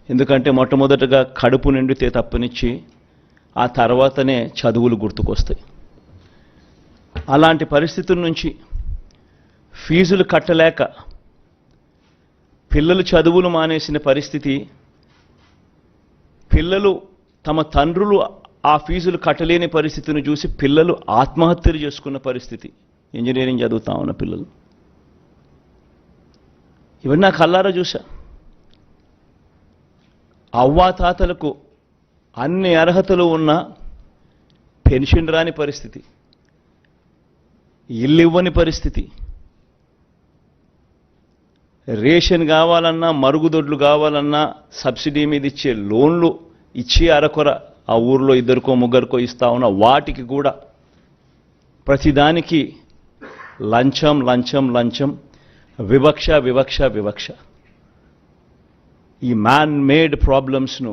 ఎందుకంటే మొట్టమొదటగా కడుపు నిండితే తప్పనిచ్చి ఆ తర్వాతనే చదువులు గుర్తుకొస్తాయి. అలాంటి పరిస్థితుల నుంచి ఫీజులు కట్టలేక పిల్లలు చదువులు మానేసిన పరిస్థితి, పిల్లలు తమ తండ్రులు ఆ ఫీజులు కట్టలేని పరిస్థితిని చూసి పిల్లలు ఆత్మహత్యలు చేసుకున్న పరిస్థితి, ఇంజనీరింగ్ చదువుతా ఉన్న పిల్లలు. ఇవన్నీ నా కళ్ళారా చూసా. అవ్వాతాతలకు అన్ని అర్హతలు ఉన్న పెన్షన్ రాని పరిస్థితి, ఇల్లు ఇవ్వని పరిస్థితి, రేషన్ కావాలన్నా మరుగుదొడ్లు కావాలన్నా సబ్సిడీ మీద ఇచ్చే లోన్లు ఇచ్చి అరకొర ఆ ఊర్లో ఇద్దరికో ముగ్గురికో ఇస్తా ఉన్న వాటికి కూడా ప్రతిదానికి లంచం లంచం లంచం, వివక్ష వివక్ష వివక్ష. ఈ మ్యాన్ మేడ్ ప్రాబ్లమ్స్ను,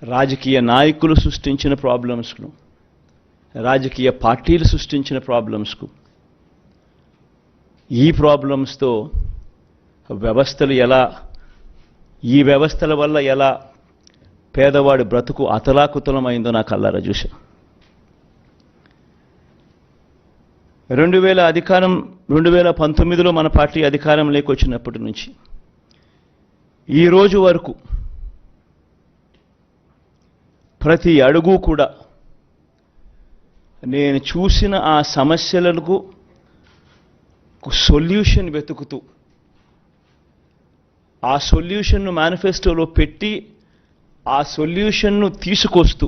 రాజకీయ నాయకులు సృష్టించిన ప్రాబ్లమ్స్ను, రాజకీయ పార్టీలు సృష్టించిన ప్రాబ్లమ్స్కు, ఈ ప్రాబ్లమ్స్తో వ్యవస్థలు ఎలా, ఈ వ్యవస్థల వల్ల ఎలా పేదవాడి బ్రతుకు అతలాకుతలమైందో నా కళ్ళారా చూశా. 2019లో మన పార్టీ అధికారంలోకి వచ్చినప్పటి నుంచి ఈ రోజు వరకు ప్రతి అడుగు కూడా నేను చూసిన ఆ సమస్యలకు సొల్యూషన్ వెతుకుతూ, ఆ సొల్యూషన్ను మేనిఫెస్టోలో పెట్టి ఆ సొల్యూషన్ను తీసుకొస్తూ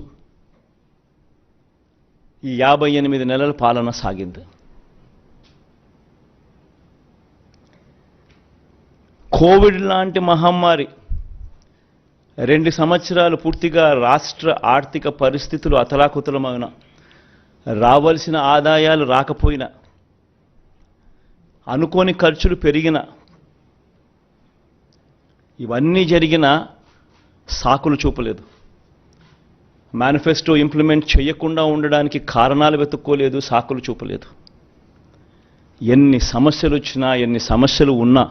ఈ 58 నెలల పాలన సాగింది. కోవిడ్ లాంటి మహమ్మారి 2 సంవత్సరాలు పూర్తిగా రాష్ట్ర ఆర్థిక పరిస్థితులు అతలాకుతలమైన, రావాల్సిన ఆదాయాలు రాకపోయినా, అనుకోని ఖర్చులు పెరిగిన, ఇవన్నీ జరిగినా సాకులు చూపలేదు. మేనిఫెస్టో ఇంప్లిమెంట్ చేయకుండా ఉండడానికి కారణాలు వెతుక్కోలేదు, సాకులు చూపలేదు. ఎన్ని సమస్యలు వచ్చినా, ఎన్ని సమస్యలు ఉన్నా